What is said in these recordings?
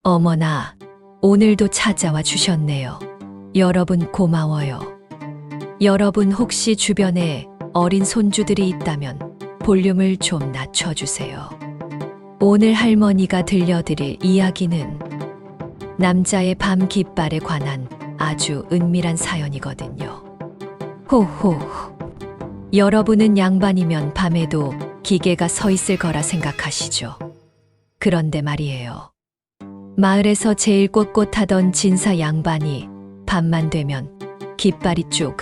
어머나, 오늘도 찾아와 주셨네요. 여러분 고마워요. 여러분 혹시 주변에 어린 손주들이 있다면 볼륨을 좀 낮춰주세요. 오늘 할머니가 들려드릴 이야기는 남자의 밤 깃발에 관한 아주 은밀한 사연이거든요. 호호. 여러분은 양반이면 밤에도 기계가 서 있을 거라 생각하시죠? 그런데 말이에요. 마을에서 제일 꼿꼿하던 진사 양반이 밤만 되면 깃발이 쭉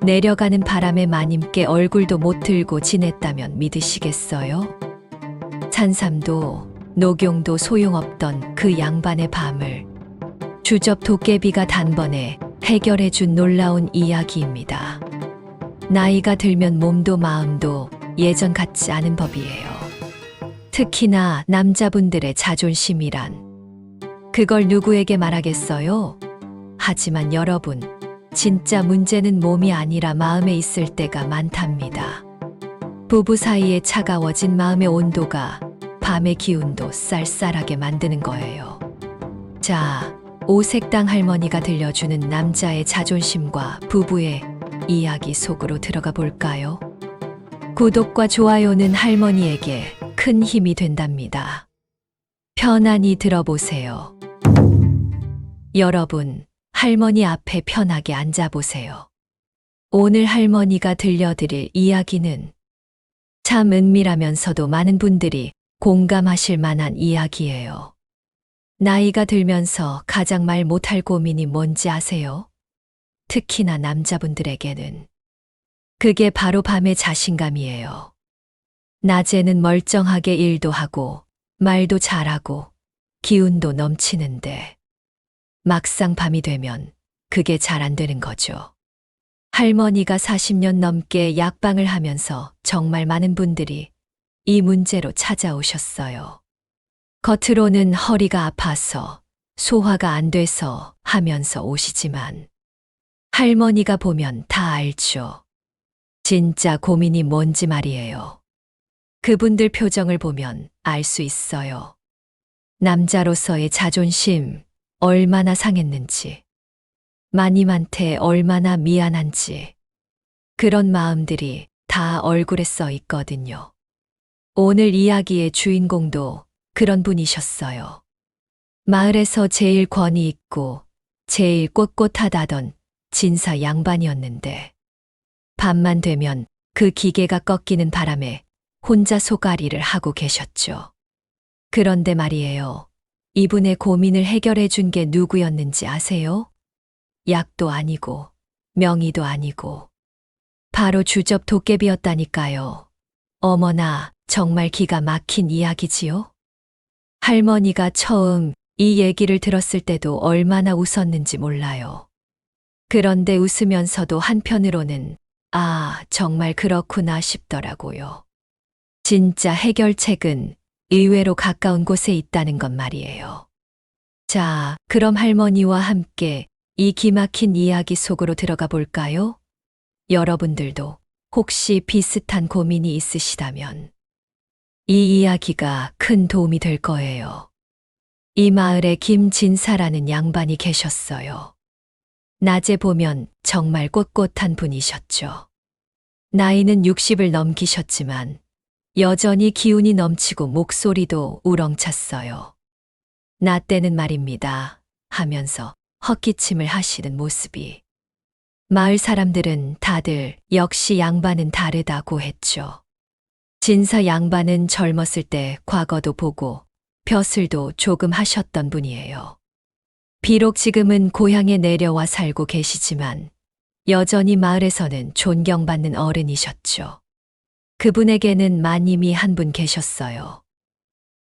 내려가는 바람에 마님께 얼굴도 못 들고 지냈다면 믿으시겠어요? 산삼도 녹용도 소용없던 그 양반의 밤을 주접 도깨비가 단번에 해결해 준 놀라운 이야기입니다. 나이가 들면 몸도 마음도 예전 같지 않은 법이에요. 특히나 남자분들의 자존심이란 그걸 누구에게 말하겠어요? 하지만 여러분, 진짜 문제는 몸이 아니라 마음에 있을 때가 많답니다. 부부 사이에 차가워진 마음의 온도가 밤의 기운도 쌀쌀하게 만드는 거예요. 자, 오색당 할머니가 들려주는 남자의 자존심과 부부의 이야기 속으로 들어가 볼까요? 구독과 좋아요는 할머니에게 큰 힘이 된답니다. 편안히 들어보세요. 여러분, 할머니 앞에 편하게 앉아보세요. 오늘 할머니가 들려드릴 이야기는 참 은밀하면서도 많은 분들이 공감하실 만한 이야기예요. 나이가 들면서 가장 말 못할 고민이 뭔지 아세요? 특히나 남자분들에게는. 그게 바로 밤의 자신감이에요. 낮에는 멀쩡하게 일도 하고 말도 잘하고 기운도 넘치는데 막상 밤이 되면 그게 잘 안 되는 거죠. 할머니가 40년 넘게 약방을 하면서 정말 많은 분들이 이 문제로 찾아오셨어요. 겉으로는 허리가 아파서 소화가 안 돼서 하면서 오시지만 할머니가 보면 다 알죠. 진짜 고민이 뭔지 말이에요. 그분들 표정을 보면 알 수 있어요. 남자로서의 자존심 얼마나 상했는지, 마님한테 얼마나 미안한지, 그런 마음들이 다 얼굴에 써 있거든요. 오늘 이야기의 주인공도 그런 분이셨어요. 마을에서 제일 권위 있고 제일 꼿꼿하다던 진사 양반이었는데 밤만 되면 그 기계가 꺾이는 바람에 혼자 소가리를 하고 계셨죠. 그런데 말이에요. 이분의 고민을 해결해 준 게 누구였는지 아세요? 약도 아니고 명의도 아니고 바로 주접 도깨비였다니까요. 어머나, 정말 기가 막힌 이야기지요? 할머니가 처음 이 얘기를 들었을 때도 얼마나 웃었는지 몰라요. 그런데 웃으면서도 한편으로는 아, 정말 그렇구나 싶더라고요. 진짜 해결책은 의외로 가까운 곳에 있다는 건 말이에요. 자, 그럼 할머니와 함께 이 기막힌 이야기 속으로 들어가 볼까요? 여러분들도 혹시 비슷한 고민이 있으시다면 이 이야기가 큰 도움이 될 거예요. 이 마을에 김진사라는 양반이 계셨어요. 낮에 보면 정말 꼿꼿한 분이셨죠. 나이는 60을 넘기셨지만 여전히 기운이 넘치고 목소리도 우렁찼어요. 나 때는 말입니다 하면서 헛기침을 하시는 모습이. 마을 사람들은 다들 역시 양반은 다르다고 했죠. 진사 양반은 젊었을 때 과거도 보고 벼슬도 조금 하셨던 분이에요. 비록 지금은 고향에 내려와 살고 계시지만 여전히 마을에서는 존경받는 어른이셨죠. 그분에게는 마님이 한 분 계셨어요.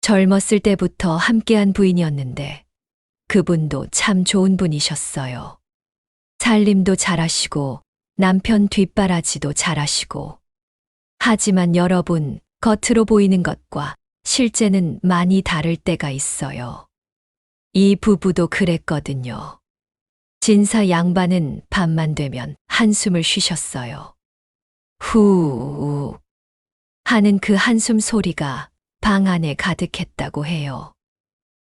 젊었을 때부터 함께한 부인이었는데 그분도 참 좋은 분이셨어요. 살림도 잘하시고 남편 뒷바라지도 잘하시고. 하지만 여러분, 겉으로 보이는 것과 실제는 많이 다를 때가 있어요. 이 부부도 그랬거든요. 진사 양반은 밤만 되면 한숨을 쉬셨어요. 후 하는 그 한숨 소리가 방 안에 가득했다고 해요.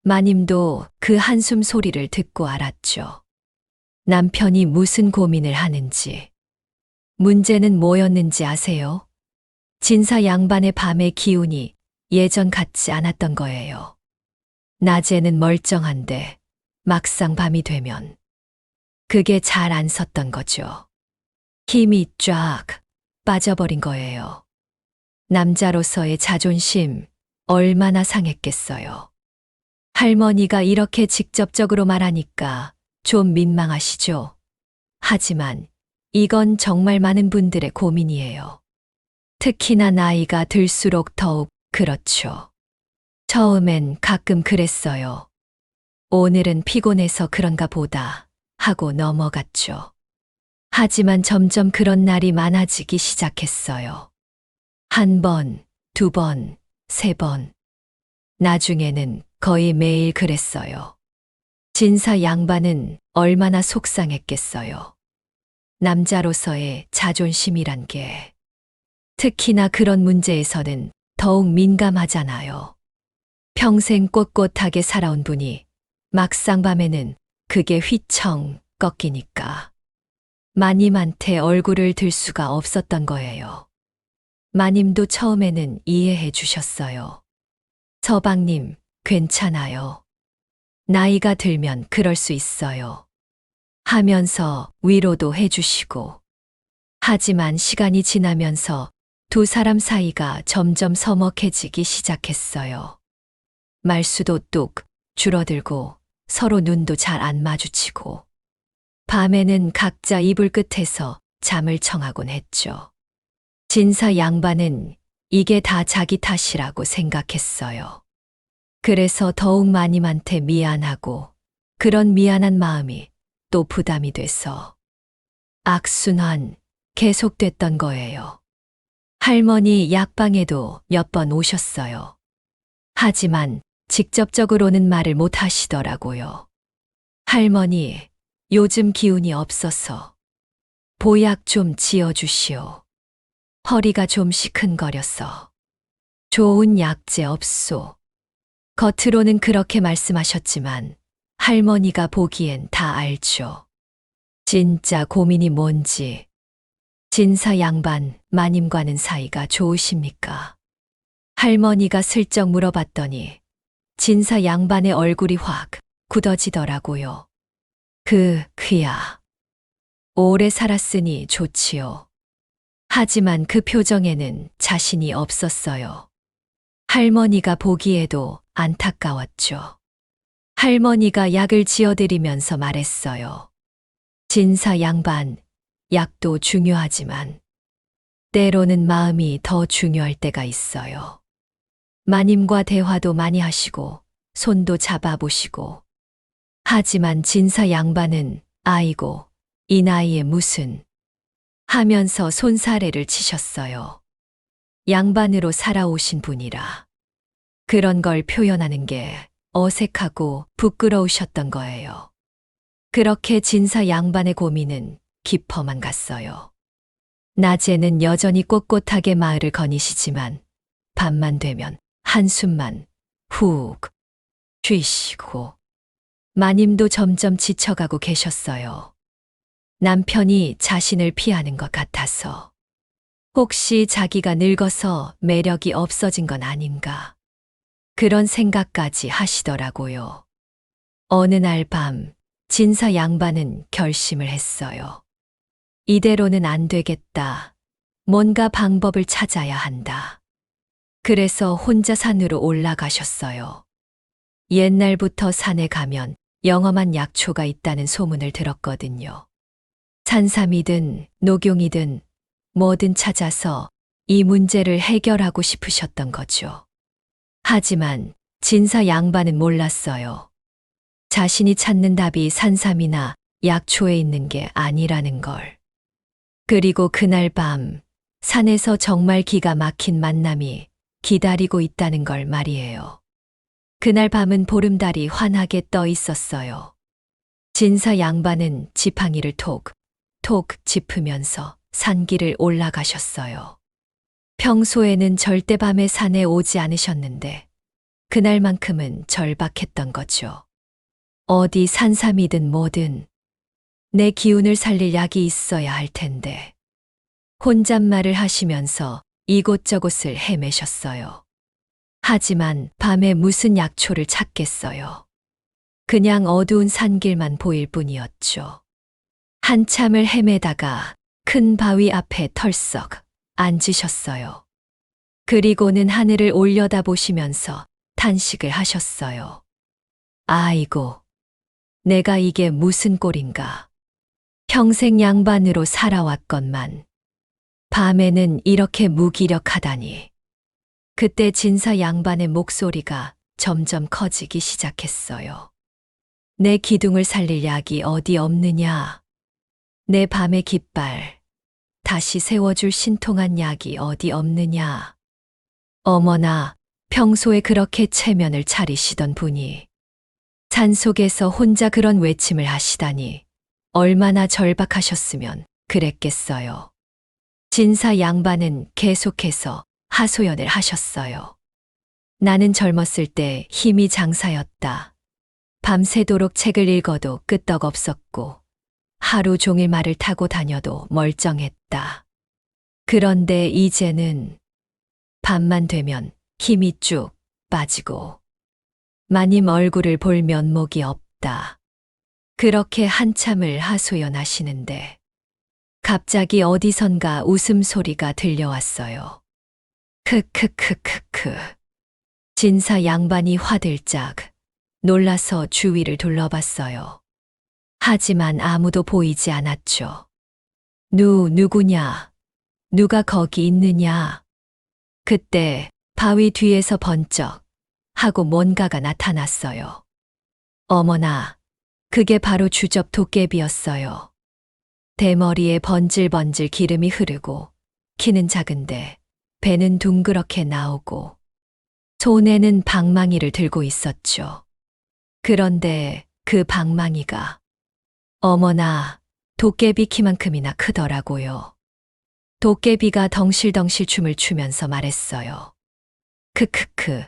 마님도 그 한숨 소리를 듣고 알았죠. 남편이 무슨 고민을 하는지. 문제는 뭐였는지 아세요? 진사 양반의 밤의 기운이 예전 같지 않았던 거예요. 낮에는 멀쩡한데 막상 밤이 되면 그게 잘 안 섰던 거죠. 힘이 쫙 빠져버린 거예요. 남자로서의 자존심 얼마나 상했겠어요. 할머니가 이렇게 직접적으로 말하니까 좀 민망하시죠? 하지만 이건 정말 많은 분들의 고민이에요. 특히나 나이가 들수록 더욱 그렇죠. 처음엔 가끔 그랬어요. 오늘은 피곤해서 그런가 보다 하고 넘어갔죠. 하지만 점점 그런 날이 많아지기 시작했어요. 한 번, 두 번, 세 번. 나중에는 거의 매일 그랬어요. 진사 양반은 얼마나 속상했겠어요. 남자로서의 자존심이란 게 특히나 그런 문제에서는 더욱 민감하잖아요. 평생 꼿꼿하게 살아온 분이 막상 밤에는 그게 휘청 꺾이니까 마님한테 얼굴을 들 수가 없었던 거예요. 마님도 처음에는 이해해 주셨어요. 서방님, 괜찮아요. 나이가 들면 그럴 수 있어요. 하면서 위로도 해주시고. 하지만 시간이 지나면서 두 사람 사이가 점점 서먹해지기 시작했어요. 말수도 뚝 줄어들고 서로 눈도 잘 안 마주치고. 밤에는 각자 이불 끝에서 잠을 청하곤 했죠. 진사 양반은 이게 다 자기 탓이라고 생각했어요. 그래서 더욱 마님한테 미안하고 그런 미안한 마음이 또 부담이 돼서 악순환 계속됐던 거예요. 할머니 약방에도 몇 번 오셨어요. 하지만 직접적으로는 말을 못 하시더라고요. 할머니, 요즘 기운이 없어서 보약 좀 지어주시오. 허리가 좀 시큰거려서. 좋은 약재 없소. 겉으로는 그렇게 말씀하셨지만 할머니가 보기엔 다 알죠. 진짜 고민이 뭔지. 진사 양반 마님과는 사이가 좋으십니까? 할머니가 슬쩍 물어봤더니 진사 양반의 얼굴이 확 굳어지더라고요. 그야. 오래 살았으니 좋지요. 하지만 그 표정에는 자신이 없었어요. 할머니가 보기에도 안타까웠죠. 할머니가 약을 지어드리면서 말했어요. 진사 양반, 약도 중요하지만 때로는 마음이 더 중요할 때가 있어요. 마님과 대화도 많이 하시고 손도 잡아보시고. 하지만 진사 양반은 아이고, 이 나이에 무슨 하면서 손사래를 치셨어요. 양반으로 살아오신 분이라 그런 걸 표현하는 게 어색하고 부끄러우셨던 거예요. 그렇게 진사 양반의 고민은 깊어만 갔어요. 낮에는 여전히 꼿꼿하게 마을을 거니시지만 밤만 되면 한숨만 훅 쉬시고 마님도 점점 지쳐가고 계셨어요. 남편이 자신을 피하는 것 같아서. 혹시 자기가 늙어서 매력이 없어진 건 아닌가. 그런 생각까지 하시더라고요. 어느 날 밤, 진사 양반은 결심을 했어요. 이대로는 안 되겠다. 뭔가 방법을 찾아야 한다. 그래서 혼자 산으로 올라가셨어요. 옛날부터 산에 가면 영험한 약초가 있다는 소문을 들었거든요. 산삼이든 녹용이든 뭐든 찾아서 이 문제를 해결하고 싶으셨던 거죠. 하지만 진사 양반은 몰랐어요. 자신이 찾는 답이 산삼이나 약초에 있는 게 아니라는 걸. 그리고 그날 밤 산에서 정말 기가 막힌 만남이 기다리고 있다는 걸 말이에요. 그날 밤은 보름달이 환하게 떠 있었어요. 진사 양반은 지팡이를 톡 짚으면서 산길을 올라가셨어요. 평소에는 절대 밤에 산에 오지 않으셨는데 그날만큼은 절박했던 거죠. 어디 산삼이든 뭐든 내 기운을 살릴 약이 있어야 할 텐데. 혼잣말을 하시면서 이곳저곳을 헤매셨어요. 하지만 밤에 무슨 약초를 찾겠어요. 그냥 어두운 산길만 보일 뿐이었죠. 한참을 헤매다가 큰 바위 앞에 털썩 앉으셨어요. 그리고는 하늘을 올려다보시면서 탄식을 하셨어요. 아이고, 내가 이게 무슨 꼴인가. 평생 양반으로 살아왔건만 밤에는 이렇게 무기력하다니. 그때 진사 양반의 목소리가 점점 커지기 시작했어요. 내 기둥을 살릴 약이 어디 없느냐. 내 밤의 깃발 다시 세워줄 신통한 약이 어디 없느냐. 어머나, 평소에 그렇게 체면을 차리시던 분이 산속에서 혼자 그런 외침을 하시다니 얼마나 절박하셨으면 그랬겠어요. 진사 양반은 계속해서 하소연을 하셨어요. 나는 젊었을 때 힘이 장사였다. 밤새도록 책을 읽어도 끄떡없었고 하루 종일 말을 타고 다녀도 멀쩡했다. 그런데 이제는 밤만 되면 힘이 쭉 빠지고 마님 얼굴을 볼 면목이 없다. 그렇게 한참을 하소연하시는데 갑자기 어디선가 웃음소리가 들려왔어요. 크크크크크. 진사 양반이 화들짝 놀라서 주위를 둘러봤어요. 하지만 아무도 보이지 않았죠. 누구냐? 누가 거기 있느냐? 그때 바위 뒤에서 번쩍 하고 뭔가가 나타났어요. 어머나, 그게 바로 주접 도깨비였어요. 대머리에 번질번질 기름이 흐르고 키는 작은데 배는 둥그렇게 나오고 손에는 방망이를 들고 있었죠. 그런데 그 방망이가 어머나, 도깨비 키만큼이나 크더라고요. 도깨비가 덩실덩실 춤을 추면서 말했어요. 크크크.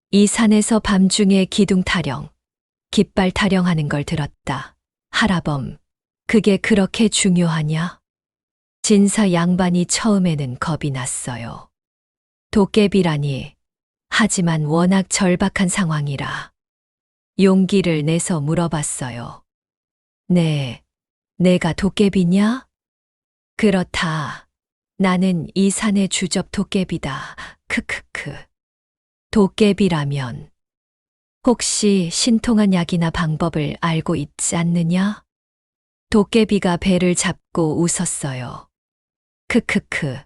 이 산에서 밤중에 기둥 타령, 깃발 타령하는 걸 들었다. 하라범, 그게 그렇게 중요하냐? 진사 양반이 처음에는 겁이 났어요. 도깨비라니, 하지만 워낙 절박한 상황이라 용기를 내서 물어봤어요. 네, 내가 도깨비냐? 그렇다. 나는 이 산의 주접 도깨비다. 크크크. 도깨비라면 혹시 신통한 약이나 방법을 알고 있지 않느냐? 도깨비가 배를 잡고 웃었어요. 크크크.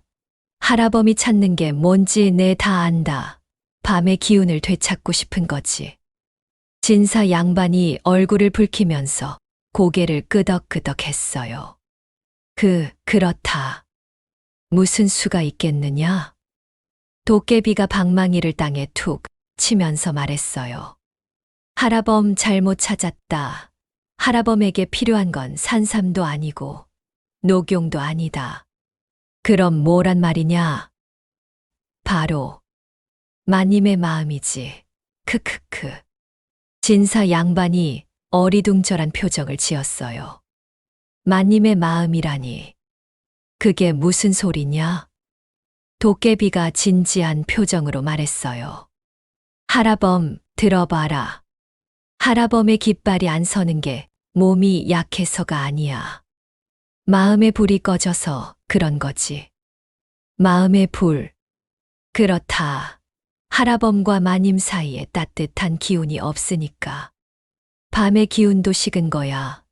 하라범이 찾는 게 뭔지 내 다 안다. 밤의 기운을 되찾고 싶은 거지. 진사 양반이 얼굴을 붉히면서 고개를 끄덕끄덕 했어요. 그렇다. 무슨 수가 있겠느냐? 도깨비가 방망이를 땅에 툭 치면서 말했어요. 하라범 잘못 찾았다. 하라범에게 필요한 건 산삼도 아니고 녹용도 아니다. 그럼 뭐란 말이냐? 바로 마님의 마음이지. 크크크. 진사 양반이 어리둥절한 표정을 지었어요. 마님의 마음이라니. 그게 무슨 소리냐? 도깨비가 진지한 표정으로 말했어요. 하라범, 들어봐라. 하라범의 깃발이 안 서는 게 몸이 약해서가 아니야. 마음의 불이 꺼져서 그런 거지. 마음의 불. 그렇다. 하라범과 마님 사이에 따뜻한 기운이 없으니까. 밤의 기운도 식은 거야.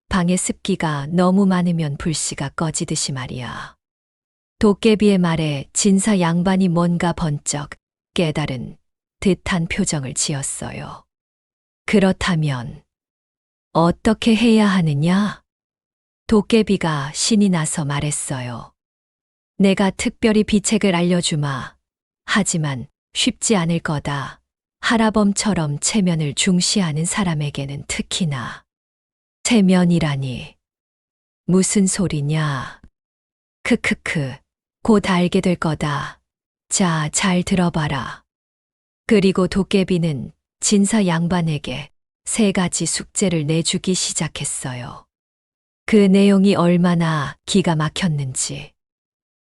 방에 습기가 너무 많으면 불씨가 꺼지듯이 말이야. 도깨비의 말에 진사 양반이 뭔가 번쩍 깨달은 듯한 표정을 지었어요. 그렇다면 어떻게 해야 하느냐? 도깨비가 신이 나서 말했어요. 내가 특별히 비책을 알려주마. 하지만 쉽지 않을 거다. 하라범처럼 체면을 중시하는 사람에게는 특히나. 체면이라니. 무슨 소리냐? 크크크. 곧 알게 될 거다. 자, 잘 들어봐라. 그리고 도깨비는 진사 양반에게 3가지 숙제를 내주기 시작했어요. 그 내용이 얼마나 기가 막혔는지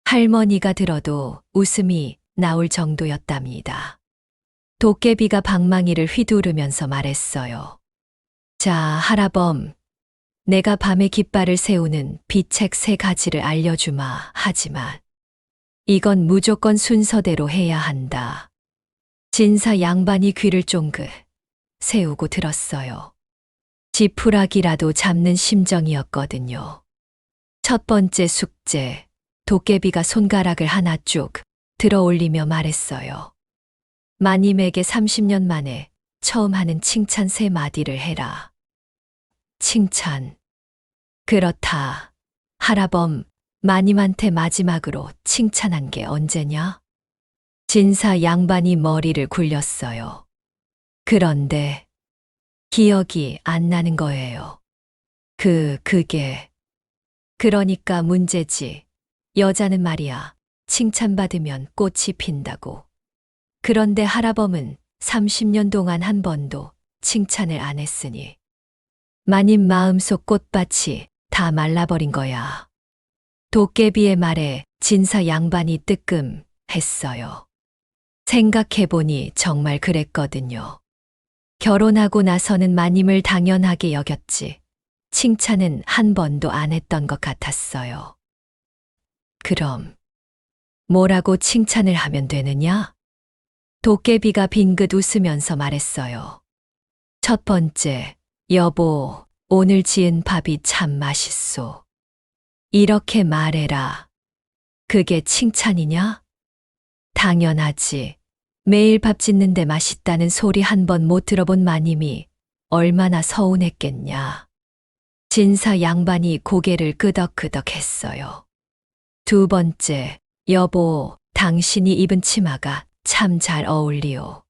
할머니가 들어도 웃음이 나올 정도였답니다. 도깨비가 방망이를 휘두르면서 말했어요. 자, 할아범, 내가 밤에 깃발을 세우는 비책 3가지를 알려주마. 하지만 이건 무조건 순서대로 해야 한다. 진사 양반이 귀를 쫑긋 세우고 들었어요. 지푸라기라도 잡는 심정이었거든요. 첫 번째 숙제, 도깨비가 손가락을 하나 쭉 들어 올리며 말했어요. 마님에게 30년 만에 처음 하는 칭찬 3마디를 해라. 칭찬. 그렇다. 할아범, 마님한테 마지막으로 칭찬한 게 언제냐? 진사 양반이 머리를 굴렸어요. 그런데 기억이 안 나는 거예요. 그게. 그러니까 문제지. 여자는 말이야, 칭찬받으면 꽃이 핀다고. 그런데 할아범은 30년 동안 한 번도 칭찬을 안 했으니 마님 마음속 꽃밭이 다 말라버린 거야. 도깨비의 말에 진사 양반이 뜨끔했어요. 생각해보니 정말 그랬거든요. 결혼하고 나서는 마님을 당연하게 여겼지. 칭찬은 한 번도 안 했던 것 같았어요. 그럼 뭐라고 칭찬을 하면 되느냐? 도깨비가 빙긋 웃으면서 말했어요. 첫 번째, 여보, 오늘 지은 밥이 참 맛있소. 이렇게 말해라. 그게 칭찬이냐? 당연하지. 매일 밥 짓는데 맛있다는 소리 한 번 못 들어본 마님이 얼마나 서운했겠냐. 진사 양반이 고개를 끄덕끄덕 했어요. 두 번째, 여보, 당신이 입은 치마가 참 잘 어울리오.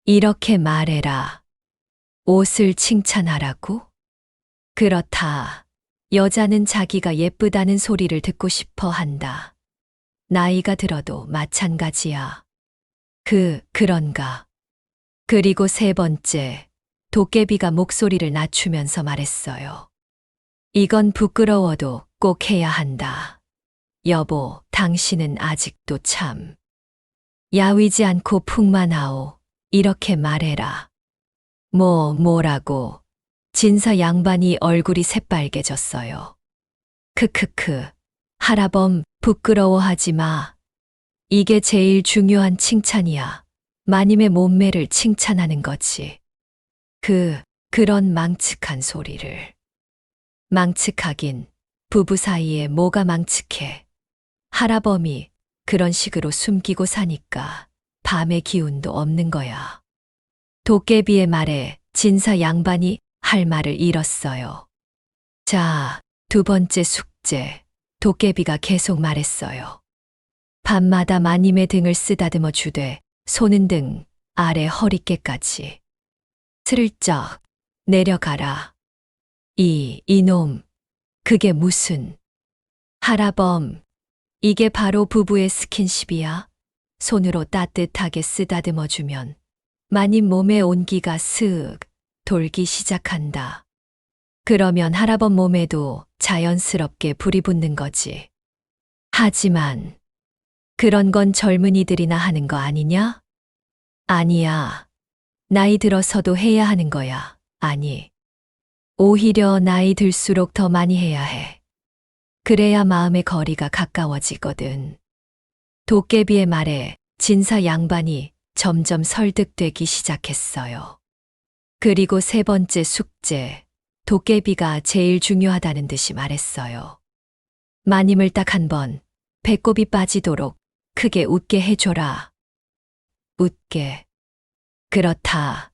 이렇게 말해라. 옷을 칭찬하라고? 그렇다. 여자는 자기가 예쁘다는 소리를 듣고 싶어 한다. 나이가 들어도 마찬가지야. 그런가. 그리고 3번째, 도깨비가 목소리를 낮추면서 말했어요. 이건 부끄러워도 꼭 해야 한다. 여보, 당신은 아직도 참 야위지 않고 풍만하오. 이렇게 말해라. 뭐라고. 진사 양반이 얼굴이 새빨개졌어요. 크크크. 할아범, 부끄러워하지 마. 이게 제일 중요한 칭찬이야. 마님의 몸매를 칭찬하는 거지. 그런 망측한 소리를. 망측하긴, 부부 사이에 뭐가 망측해. 할아범이 그런 식으로 숨기고 사니까 밤의 기운도 없는 거야. 도깨비의 말에 진사 양반이 할 말을 잃었어요. 자, 2번째 숙제. 도깨비가 계속 말했어요. 밤마다 마님의 등을 쓰다듬어 주되 손은 등 아래 허리께까지 슬쩍 내려가라. 이놈, 그게 무슨. 할아범, 이게 바로 부부의 스킨십이야. 손으로 따뜻하게 쓰다듬어 주면 마님 몸의 온기가 슥 돌기 시작한다. 그러면 할아범 몸에도 자연스럽게 불이 붙는 거지. 하지만 그런 건 젊은이들이나 하는 거 아니냐? 아니야. 나이 들어서도 해야 하는 거야. 아니, 오히려 나이 들수록 더 많이 해야 해. 그래야 마음의 거리가 가까워지거든. 도깨비의 말에 진사 양반이 점점 설득되기 시작했어요. 그리고 3번째 숙제, 도깨비가 제일 중요하다는 듯이 말했어요. 마님을 딱 한 번 배꼽이 빠지도록 크게 웃게 해줘라. 웃게. 그렇다.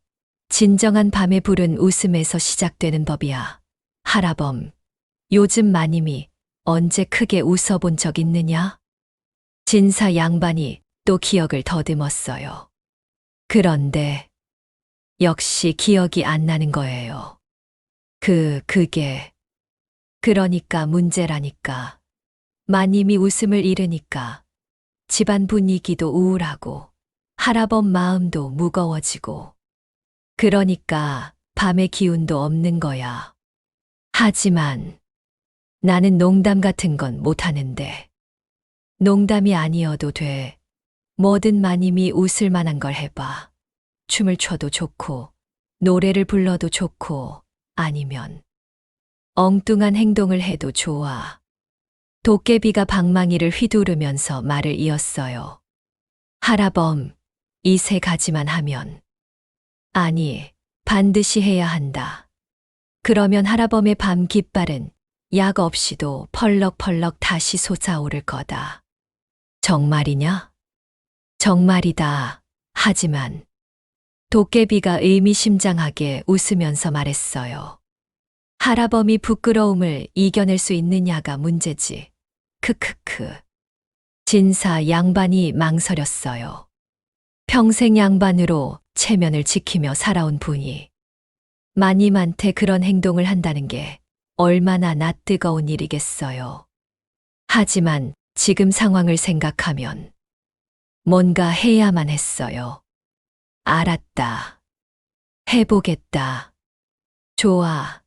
진정한 밤의 불은 웃음에서 시작되는 법이야. 할아범, 요즘 마님이 언제 크게 웃어본 적 있느냐? 진사 양반이 또 기억을 더듬었어요. 그런데 역시 기억이 안 나는 거예요. 그게. 그러니까 문제라니까. 마님이 웃음을 잃으니까 집안 분위기도 우울하고 할아범 마음도 무거워지고. 그러니까 밤의 기운도 없는 거야. 하지만 나는 농담 같은 건 못하는데. 농담이 아니어도 돼. 뭐든 마님이 웃을 만한 걸 해봐. 춤을 춰도 좋고, 노래를 불러도 좋고, 아니면 엉뚱한 행동을 해도 좋아. 도깨비가 방망이를 휘두르면서 말을 이었어요. 할아범, 이 세 가지만 하면. 아니, 반드시 해야 한다. 그러면 할아범의 밤 깃발은 약 없이도 펄럭펄럭 다시 솟아오를 거다. 정말이냐? 정말이다. 하지만 도깨비가 의미심장하게 웃으면서 말했어요. 할아범이 부끄러움을 이겨낼 수 있느냐가 문제지. 크크크. 진사 양반이 망설였어요. 평생 양반으로 체면을 지키며 살아온 분이 마님한테 그런 행동을 한다는 게 얼마나 낯뜨거운 일이겠어요. 하지만 지금 상황을 생각하면 뭔가 해야만 했어요. 알았다. 해보겠다. 좋아.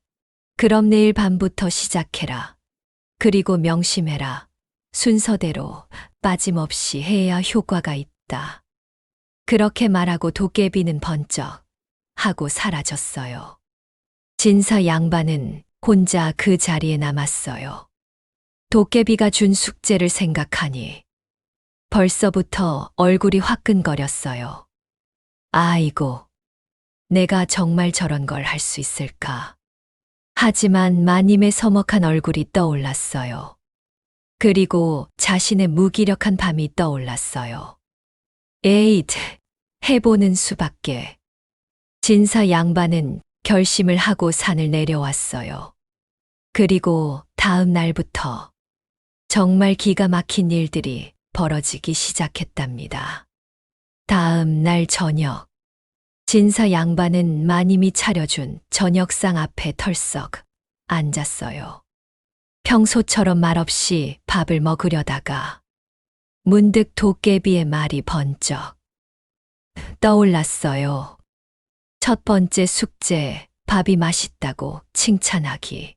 그럼 내일 밤부터 시작해라. 그리고 명심해라. 순서대로 빠짐없이 해야 효과가 있다. 그렇게 말하고 도깨비는 번쩍 하고 사라졌어요. 진사 양반은 혼자 그 자리에 남았어요. 도깨비가 준 숙제를 생각하니 벌써부터 얼굴이 화끈거렸어요. 아이고, 내가 정말 저런 걸 할 수 있을까? 하지만 마님의 서먹한 얼굴이 떠올랐어요. 그리고 자신의 무기력한 밤이 떠올랐어요. 에잇, 해보는 수밖에. 진사 양반은 결심을 하고 산을 내려왔어요. 그리고 다음 날부터 정말 기가 막힌 일들이 벌어지기 시작했답니다. 다음 날 저녁, 진사 양반은 마님이 차려준 저녁상 앞에 털썩 앉았어요. 평소처럼 말없이 밥을 먹으려다가 문득 도깨비의 말이 번쩍 떠올랐어요. 첫 번째 숙제, 밥이 맛있다고 칭찬하기.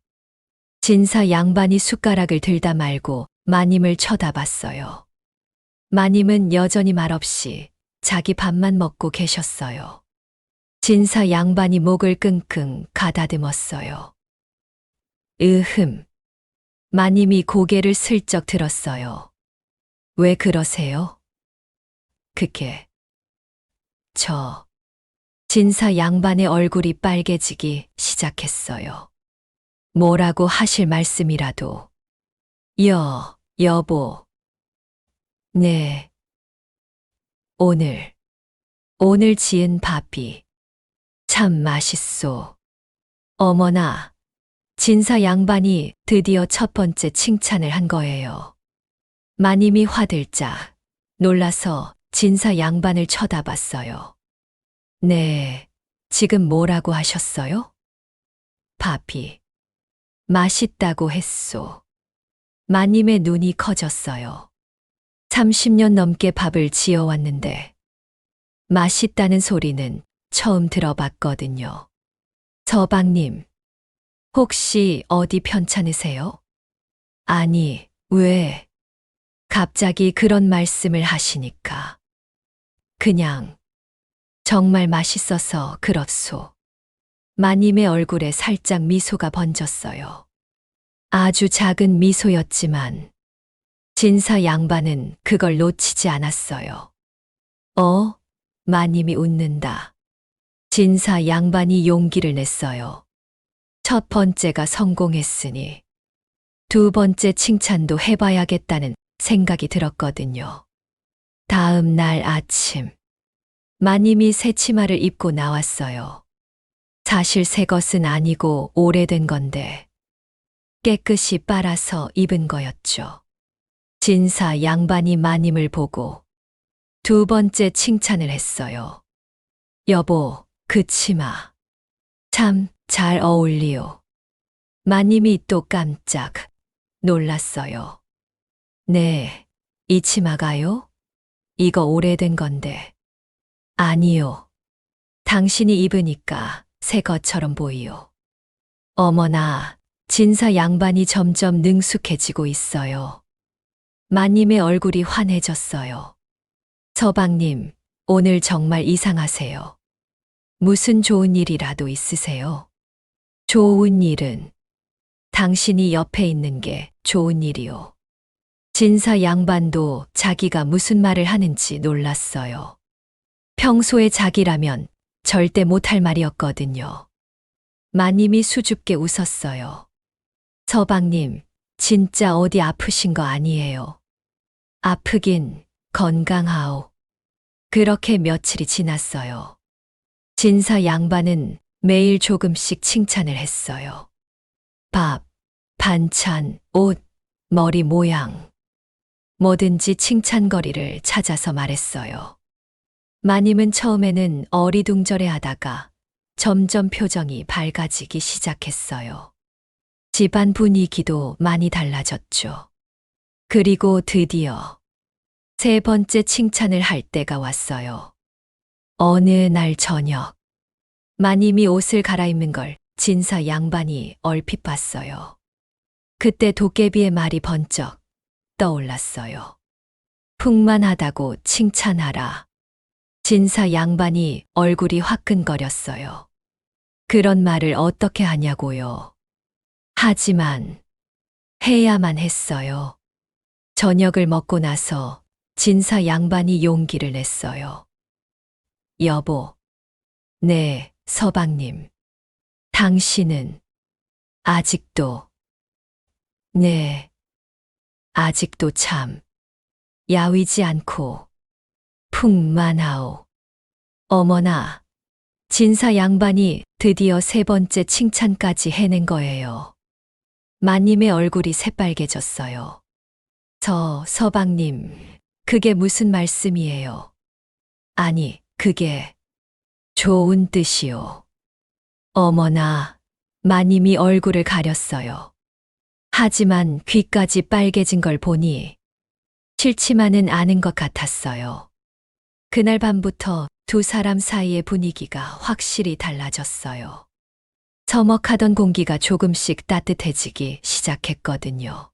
진사 양반이 숟가락을 들다 말고 마님을 쳐다봤어요. 마님은 여전히 말없이 자기 밥만 먹고 계셨어요. 진사 양반이 목을 끙끙 가다듬었어요. 으흠. 마님이 고개를 슬쩍 들었어요. 왜 그러세요? 그게 진사 양반의 얼굴이 빨개지기 시작했어요. 뭐라고 하실 말씀이라도. 여보. 네. 오늘 지은 밥이 참 맛있소. 어머나, 진사 양반이 드디어 첫 번째 칭찬을 한 거예요. 마님이 화들짝 놀라서 진사 양반을 쳐다봤어요. 네, 지금 뭐라고 하셨어요? 밥이 맛있다고 했소. 마님의 눈이 커졌어요. 30년 넘게 밥을 지어왔는데 맛있다는 소리는 처음 들어봤거든요. 서방님, 혹시 어디 편찮으세요? 아니, 왜? 갑자기 그런 말씀을 하시니까. 그냥 정말 맛있어서 그렇소. 마님의 얼굴에 살짝 미소가 번졌어요. 아주 작은 미소였지만 진사 양반은 그걸 놓치지 않았어요. 마님이 웃는다. 진사 양반이 용기를 냈어요. 첫 번째가 성공했으니 두 번째 칭찬도 해봐야겠다는 생각이 들었거든요. 다음 날 아침, 마님이 새 치마를 입고 나왔어요. 사실 새 것은 아니고 오래된 건데 깨끗이 빨아서 입은 거였죠. 진사 양반이 마님을 보고 두 번째 칭찬을 했어요. 여보, 그 치마 참 잘 어울리오. 마님이 또 깜짝 놀랐어요. 네, 이 치마가요? 이거 오래된 건데 아니요. 당신이 입으니까 새 것처럼 보이요. 어머나, 진사 양반이 점점 능숙해지고 있어요. 마님의 얼굴이 환해졌어요. 서방님, 오늘 정말 이상하세요. 무슨 좋은 일이라도 있으세요? 좋은 일은 당신이 옆에 있는 게 좋은 일이요. 진사 양반도 자기가 무슨 말을 하는지 놀랐어요. 평소에 자기라면 절대 못할 말이었거든요. 마님이 수줍게 웃었어요. 서방님, 진짜 어디 아프신 거 아니에요. 아프긴 건강하오. 그렇게 며칠이 지났어요. 진사 양반은 매일 조금씩 칭찬을 했어요. 밥, 반찬, 옷, 머리 모양. 뭐든지 칭찬거리를 찾아서 말했어요. 마님은 처음에는 어리둥절해 하다가 점점 표정이 밝아지기 시작했어요. 집안 분위기도 많이 달라졌죠. 그리고 드디어 세 번째 칭찬을 할 때가 왔어요. 어느 날 저녁, 마님이 옷을 갈아입는 걸 진사 양반이 얼핏 봤어요. 그때 도깨비의 말이 번쩍 떠올랐어요. 풍만하다고 칭찬하라. 진사 양반이 얼굴이 화끈거렸어요. 그런 말을 어떻게 하냐고요. 하지만 해야만 했어요. 저녁을 먹고 나서 진사 양반이 용기를 냈어요. 여보, 네, 서방님. 당신은 아직도, 네, 아직도 참 야위지 않고 풍만하오. 어머나, 진사 양반이 드디어 세 번째 칭찬까지 해낸 거예요. 마님의 얼굴이 새빨개졌어요. 서방님, 그게 무슨 말씀이에요? 아니, 그게 좋은 뜻이요. 어머나, 마님이 얼굴을 가렸어요. 하지만 귀까지 빨개진 걸 보니 싫지만은 않은 것 같았어요. 그날 밤부터 두 사람 사이의 분위기가 확실히 달라졌어요. 서먹하던 공기가 조금씩 따뜻해지기 시작했거든요.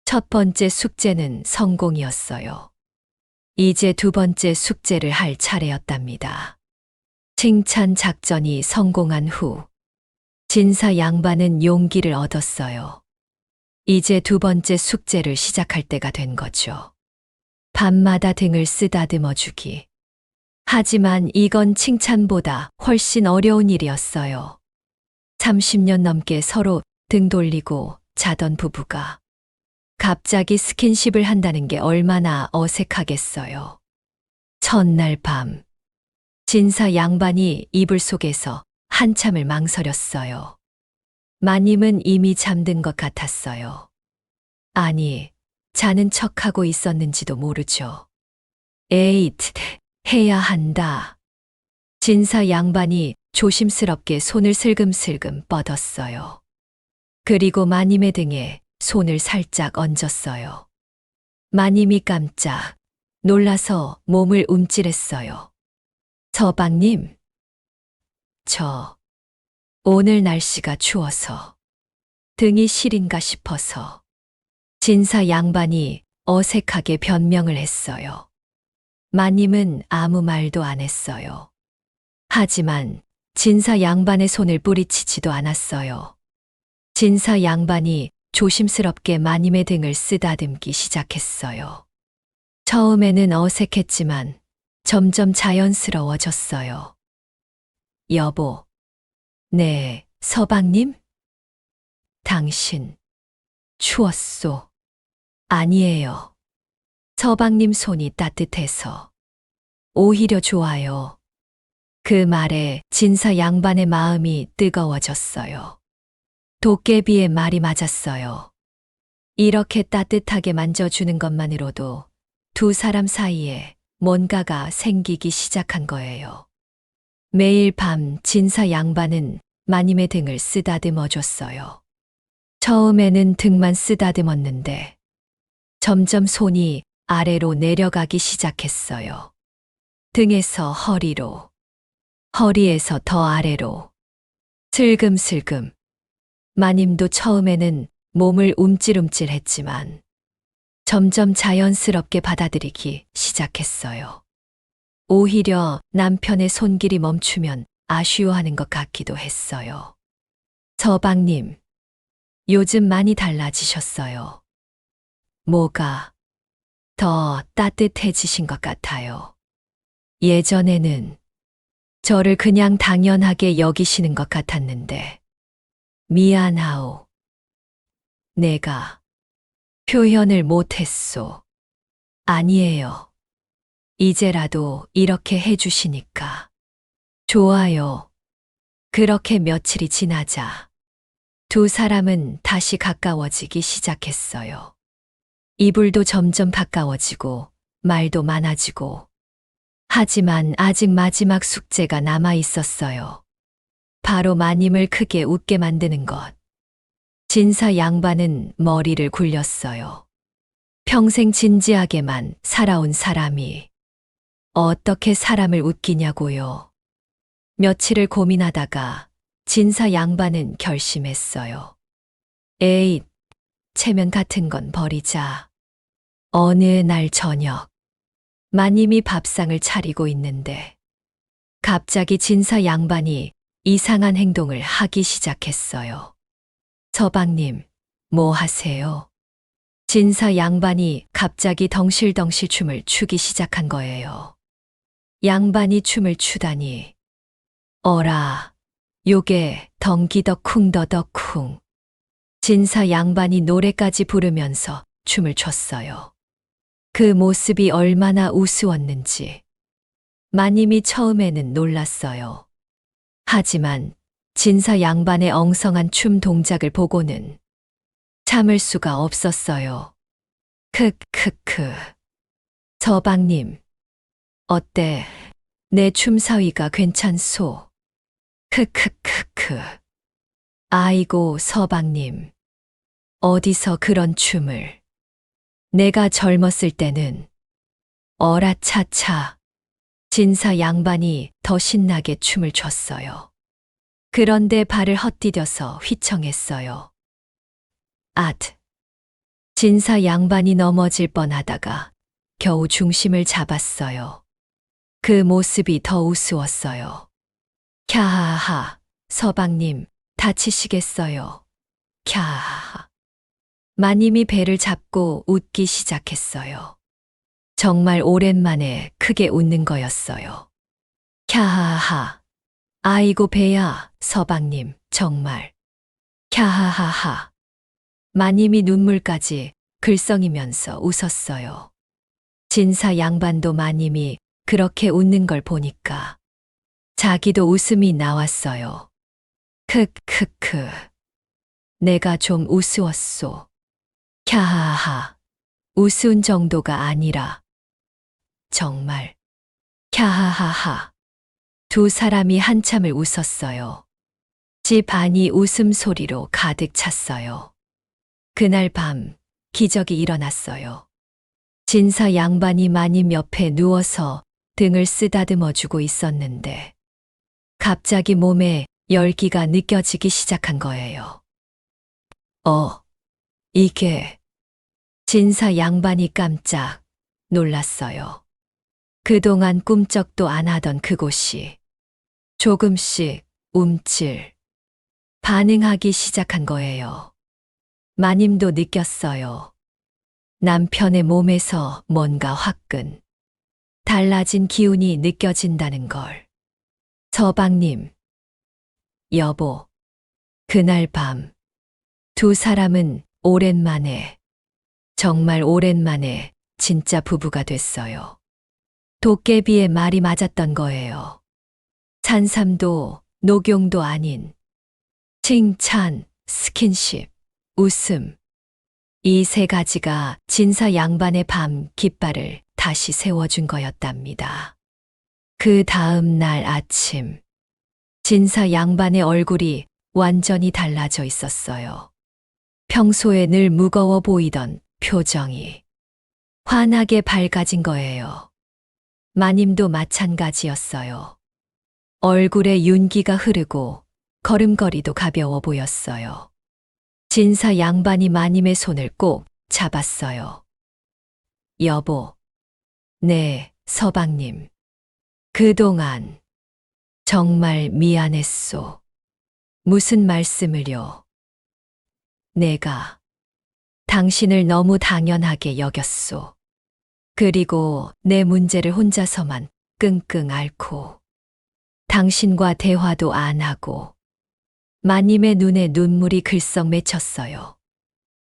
첫 번째 숙제는 성공이었어요. 이제 두 번째 숙제를 할 차례였답니다. 칭찬 작전이 성공한 후 진사 양반은 용기를 얻었어요. 이제 두 번째 숙제를 시작할 때가 된 거죠. 밤마다 등을 쓰다듬어 주기. 하지만 이건 칭찬보다 훨씬 어려운 일이었어요. 30년 넘게 서로 등 돌리고 자던 부부가 갑자기 스킨십을 한다는 게 얼마나 어색하겠어요. 첫날 밤, 진사 양반이 이불 속에서 한참을 망설였어요. 마님은 이미 잠든 것 같았어요. 아니, 자는 척하고 있었는지도 모르죠. 에잇, 해야 한다. 진사 양반이 조심스럽게 손을 슬금슬금 뻗었어요. 그리고 마님의 등에 손을 살짝 얹었어요. 마님이 깜짝 놀라서 몸을 움찔했어요. 서방님, 오늘 날씨가 추워서 등이 시린가 싶어서. 진사 양반이 어색하게 변명을 했어요. 마님은 아무 말도 안 했어요. 하지만 진사 양반의 손을 뿌리치지도 않았어요. 진사 양반이 조심스럽게 마님의 등을 쓰다듬기 시작했어요. 처음에는 어색했지만 점점 자연스러워졌어요. 여보, 네, 서방님? 당신, 추웠소. 아니에요. 서방님 손이 따뜻해서. 오히려 좋아요. 그 말에 진사 양반의 마음이 뜨거워졌어요. 도깨비의 말이 맞았어요. 이렇게 따뜻하게 만져주는 것만으로도 두 사람 사이에 뭔가가 생기기 시작한 거예요. 매일 밤 진사 양반은 마님의 등을 쓰다듬어 줬어요. 처음에는 등만 쓰다듬었는데 점점 손이 아래로 내려가기 시작했어요. 등에서 허리로, 허리에서 더 아래로, 슬금슬금. 마님도 처음에는 몸을 움찔움찔했지만 점점 자연스럽게 받아들이기 시작했어요. 오히려 남편의 손길이 멈추면 아쉬워하는 것 같기도 했어요. 서방님, 요즘 많이 달라지셨어요. 뭐가 더 따뜻해지신 것 같아요. 예전에는 저를 그냥 당연하게 여기시는 것 같았는데, 미안하오. 내가 표현을 못했소. 아니에요. 이제라도 이렇게 해주시니까. 좋아요. 그렇게 며칠이 지나자 두 사람은 다시 가까워지기 시작했어요. 이불도 점점 가까워지고 말도 많아지고. 하지만 아직 마지막 숙제가 남아 있었어요. 바로 마님을 크게 웃게 만드는 것. 진사 양반은 머리를 굴렸어요. 평생 진지하게만 살아온 사람이 어떻게 사람을 웃기냐고요. 며칠을 고민하다가 진사 양반은 결심했어요. 에이, 체면 같은 건 버리자. 어느 날 저녁, 마님이 밥상을 차리고 있는데 갑자기 진사 양반이 이상한 행동을 하기 시작했어요. 서방님, 뭐 하세요? 진사 양반이 갑자기 덩실덩실 춤을 추기 시작한 거예요. 양반이 춤을 추다니. 어라, 요게 덩기덕쿵더덕쿵. 진사 양반이 노래까지 부르면서 춤을 췄어요. 그 모습이 얼마나 우스웠는지 마님이 처음에는 놀랐어요. 하지만 진사 양반의 엉성한 춤 동작을 보고는 참을 수가 없었어요. 크크크. 서방님, 어때? 내 춤사위가 괜찮소? 크크크크. 아이고, 서방님. 어디서 그런 춤을. 내가 젊었을 때는. 어라차차. 진사 양반이 더 신나게 춤을 췄어요. 그런데 발을 헛디뎌서 휘청했어요. 아트. 진사 양반이 넘어질 뻔하다가 겨우 중심을 잡았어요. 그 모습이 더 우스웠어요. 캬하하, 서방님, 다치시겠어요. 캬하하. 마님이 배를 잡고 웃기 시작했어요. 정말 오랜만에 크게 웃는 거였어요. 캬하하. 아이고 배야, 서방님, 정말. 캬하하하. 마님이 눈물까지 글썽이면서 웃었어요. 진사 양반도 마님이 그렇게 웃는 걸 보니까 자기도 웃음이 나왔어요. 크크크. 내가 좀 우스웠소. 캬하하. 우스운 정도가 아니라 정말. 캬하하하. 두 사람이 한참을 웃었어요. 집 안이 웃음소리로 가득 찼어요. 그날 밤 기적이 일어났어요. 진사 양반이 마님 옆에 누워서 등을 쓰다듬어주고 있었는데 갑자기 몸에 열기가 느껴지기 시작한 거예요. 이게. 진사 양반이 깜짝 놀랐어요. 그동안 꿈쩍도 안 하던 그곳이 조금씩 움찔 반응하기 시작한 거예요. 마님도 느꼈어요. 남편의 몸에서 뭔가 화끈 달라진 기운이 느껴진다는 걸. 서방님, 여보, 그날 밤 두 사람은 오랜만에, 정말 오랜만에 진짜 부부가 됐어요. 도깨비의 말이 맞았던 거예요. 산삼도 녹용도 아닌 칭찬, 스킨십, 웃음. 이 세 가지가 진사 양반의 밤 깃발을 다시 세워준 거였답니다. 그 다음 날 아침, 진사 양반의 얼굴이 완전히 달라져 있었어요. 평소에 늘 무거워 보이던 표정이 환하게 밝아진 거예요. 마님도 마찬가지였어요. 얼굴에 윤기가 흐르고 걸음걸이도 가벼워 보였어요. 진사 양반이 마님의 손을 꼭 잡았어요. 여보. 네, 서방님. 그동안 정말 미안했소. 무슨 말씀을요? 내가 당신을 너무 당연하게 여겼소. 그리고 내 문제를 혼자서만 끙끙 앓고 당신과 대화도 안 하고 마님의 눈에 눈물이 글썽 맺혔어요.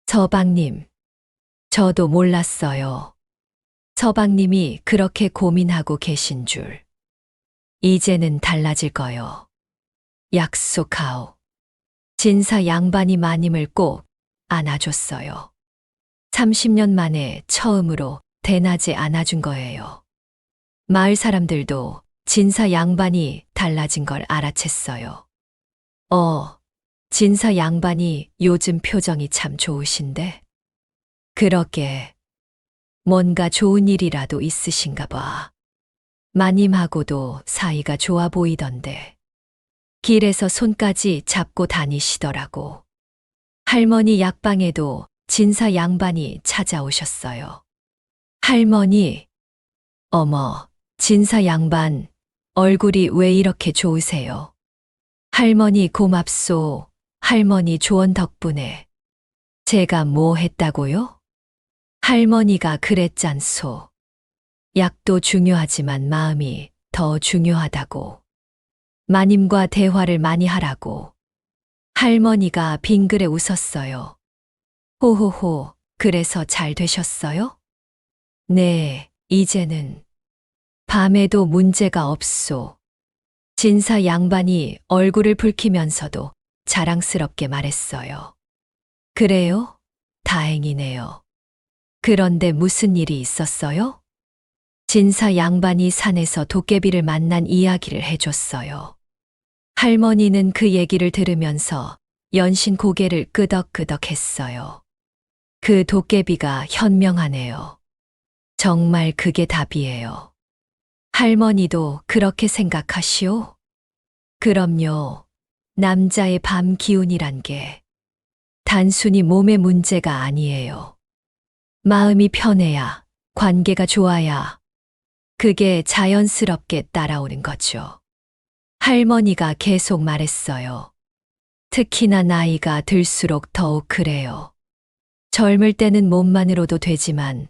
서방님, 저도 몰랐어요. 서방님이 그렇게 고민하고 계신 줄. 이제는 달라질 거요. 약속하오. 진사 양반이 마님을 꼭 안아줬어요. 30년 만에 처음으로 대낮에 안아준 거예요. 마을 사람들도 진사 양반이 달라진 걸 알아챘어요. 진사 양반이 요즘 표정이 참 좋으신데? 그러게, 뭔가 좋은 일이라도 있으신가 봐. 마님하고도 사이가 좋아 보이던데. 길에서 손까지 잡고 다니시더라고. 할머니 약방에도 진사 양반이 찾아오셨어요. 할머니, 어머, 진사 양반, 얼굴이 왜 이렇게 좋으세요? 할머니 고맙소. 할머니 조언 덕분에. 제가 뭐 했다고요? 할머니가 그랬잖소. 약도 중요하지만 마음이 더 중요하다고. 마님과 대화를 많이 하라고. 할머니가 빙그레 웃었어요. 호호호, 그래서 잘 되셨어요? 네, 이제는. 밤에도 문제가 없소. 진사 양반이 얼굴을 붉히면서도 자랑스럽게 말했어요. 그래요? 다행이네요. 그런데 무슨 일이 있었어요? 진사 양반이 산에서 도깨비를 만난 이야기를 해줬어요. 할머니는 그 얘기를 들으면서 연신 고개를 끄덕끄덕 했어요. 그 도깨비가 현명하네요. 정말 그게 답이에요. 할머니도 그렇게 생각하시오? 그럼요. 남자의 밤 기운이란 게 단순히 몸의 문제가 아니에요. 마음이 편해야, 관계가 좋아야, 그게 자연스럽게 따라오는 거죠. 할머니가 계속 말했어요. 특히나 나이가 들수록 더욱 그래요. 젊을 때는 몸만으로도 되지만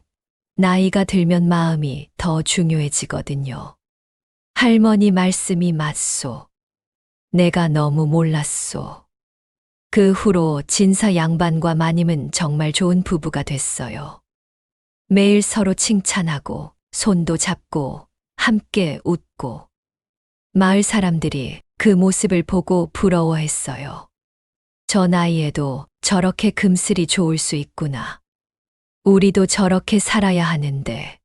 나이가 들면 마음이 더 중요해지거든요. 할머니 말씀이 맞소. 내가 너무 몰랐소. 그 후로 진사 양반과 마님은 정말 좋은 부부가 됐어요. 매일 서로 칭찬하고 손도 잡고 함께 웃고 마을 사람들이 그 모습을 보고 부러워했어요. 저 나이에도 저렇게 금슬이 좋을 수 있구나. 우리도 저렇게 살아야 하는데.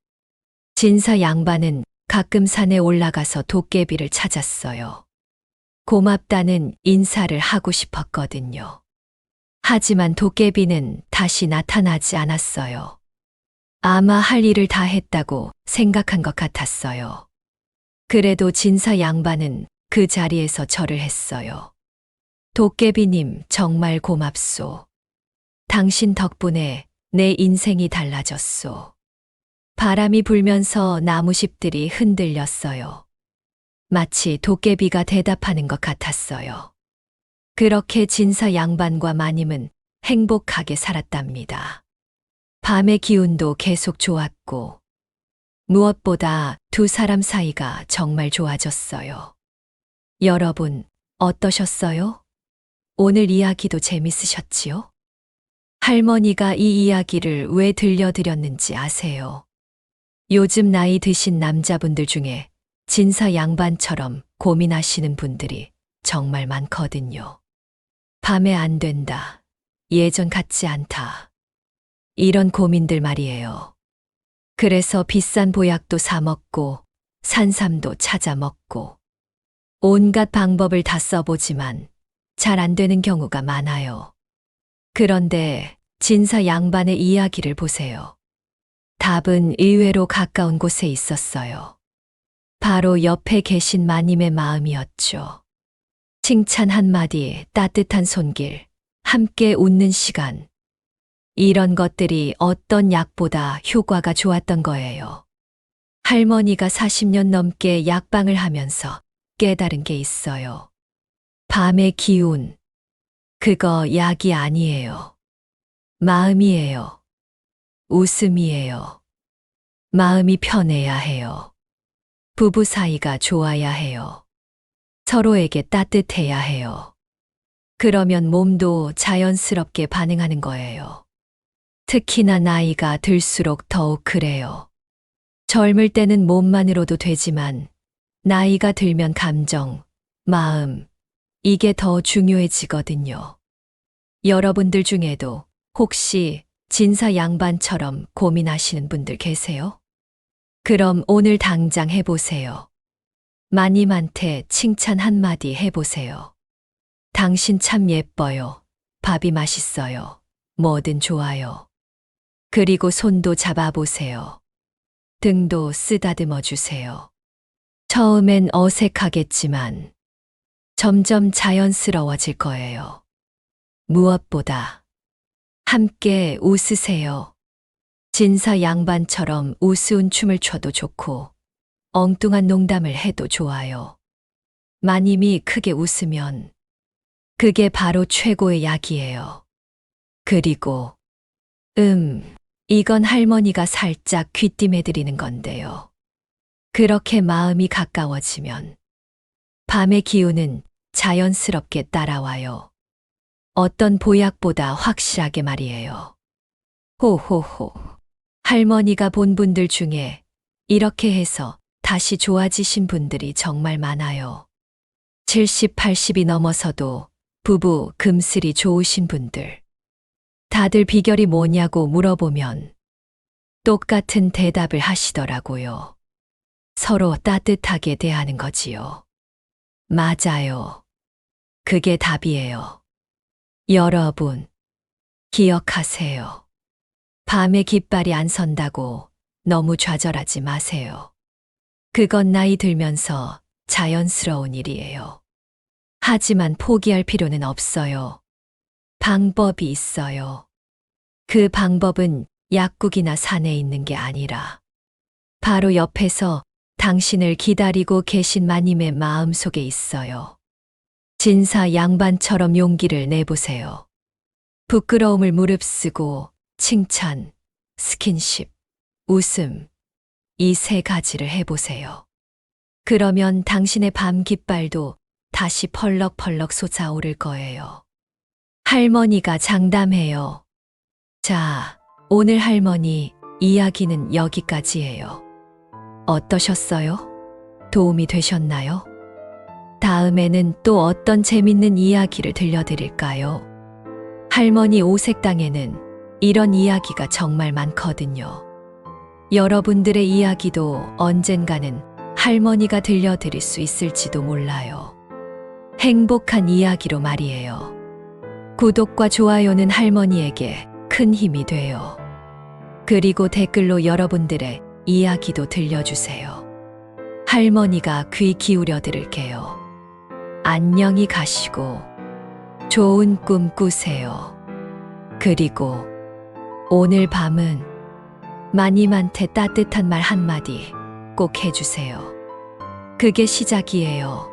진사 양반은 가끔 산에 올라가서 도깨비를 찾았어요. 고맙다는 인사를 하고 싶었거든요. 하지만 도깨비는 다시 나타나지 않았어요. 아마 할 일을 다 했다고 생각한 것 같았어요. 그래도 진사 양반은 그 자리에서 절을 했어요. 도깨비님 정말 고맙소. 당신 덕분에 내 인생이 달라졌소. 바람이 불면서 나무잎들이 흔들렸어요. 마치 도깨비가 대답하는 것 같았어요. 그렇게 진사 양반과 마님은 행복하게 살았답니다. 밤의 기운도 계속 좋았고, 무엇보다 두 사람 사이가 정말 좋아졌어요. 여러분, 어떠셨어요? 오늘 이야기도 재밌으셨지요? 할머니가 이 이야기를 왜 들려드렸는지 아세요? 요즘 나이 드신 남자분들 중에 진사 양반처럼 고민하시는 분들이 정말 많거든요. 밤에 안 된다. 예전 같지 않다. 이런 고민들 말이에요. 그래서 비싼 보약도 사 먹고 산삼도 찾아 먹고 온갖 방법을 다 써보지만 잘 안 되는 경우가 많아요. 그런데 진사 양반의 이야기를 보세요. 답은 의외로 가까운 곳에 있었어요. 바로 옆에 계신 마님의 마음이었죠. 칭찬 한마디, 따뜻한 손길, 함께 웃는 시간. 이런 것들이 어떤 약보다 효과가 좋았던 거예요. 할머니가 40년 넘게 약방을 하면서 깨달은 게 있어요. 밤의 기운. 그거 약이 아니에요. 마음이에요. 웃음이에요. 마음이 편해야 해요. 부부 사이가 좋아야 해요. 서로에게 따뜻해야 해요. 그러면 몸도 자연스럽게 반응하는 거예요. 특히나 나이가 들수록 더욱 그래요. 젊을 때는 몸만으로도 되지만 나이가 들면 감정, 마음, 이게 더 중요해지거든요. 여러분들 중에도 혹시 진사 양반처럼 고민하시는 분들 계세요? 그럼 오늘 당장 해보세요. 마님한테 칭찬 한마디 해보세요. 당신 참 예뻐요. 밥이 맛있어요. 뭐든 좋아요. 그리고 손도 잡아보세요. 등도 쓰다듬어 주세요. 처음엔 어색하겠지만 점점 자연스러워질 거예요. 무엇보다 함께 웃으세요. 진사 양반처럼 우스운 춤을 춰도 좋고 엉뚱한 농담을 해도 좋아요. 마님이 크게 웃으면 그게 바로 최고의 약이에요. 그리고 이건 할머니가 살짝 귀띔해드리는 건데요. 그렇게 마음이 가까워지면 밤의 기운은 자연스럽게 따라와요. 어떤 보약보다 확실하게 말이에요. 호호호. 할머니가 본 분들 중에 이렇게 해서 다시 좋아지신 분들이 정말 많아요. 70, 80이 넘어서도 부부 금슬이 좋으신 분들. 다들 비결이 뭐냐고 물어보면 똑같은 대답을 하시더라고요. 서로 따뜻하게 대하는 거지요. 맞아요. 그게 답이에요. 여러분, 기억하세요. 밤에 깃발이 안 선다고 너무 좌절하지 마세요. 그건 나이 들면서 자연스러운 일이에요. 하지만 포기할 필요는 없어요. 방법이 있어요. 그 방법은 약국이나 산에 있는 게 아니라 바로 옆에서 당신을 기다리고 계신 마님의 마음 속에 있어요. 진사 양반처럼 용기를 내보세요. 부끄러움을 무릅쓰고 칭찬, 스킨십, 웃음, 이 세 가지를 해보세요. 그러면 당신의 밤 깃발도 다시 펄럭펄럭 솟아오를 거예요. 할머니가 장담해요. 자, 오늘 할머니 이야기는 여기까지예요. 어떠셨어요? 도움이 되셨나요? 다음에는 또 어떤 재밌는 이야기를 들려드릴까요? 할머니 오색당에는 이런 이야기가 정말 많거든요. 여러분들의 이야기도 언젠가는 할머니가 들려드릴 수 있을지도 몰라요. 행복한 이야기로 말이에요. 구독과 좋아요는 할머니에게 큰 힘이 돼요. 그리고 댓글로 여러분들의 이야기도 들려주세요. 할머니가 귀 기울여 들을게요. 안녕히 가시고 좋은 꿈 꾸세요. 그리고 오늘 밤은 마님한테 따뜻한 말 한마디 꼭 해주세요. 그게 시작이에요.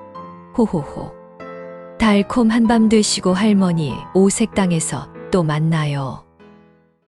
호호호. 달콤한 밤 되시고 할머니 오색당에서 또 만나요.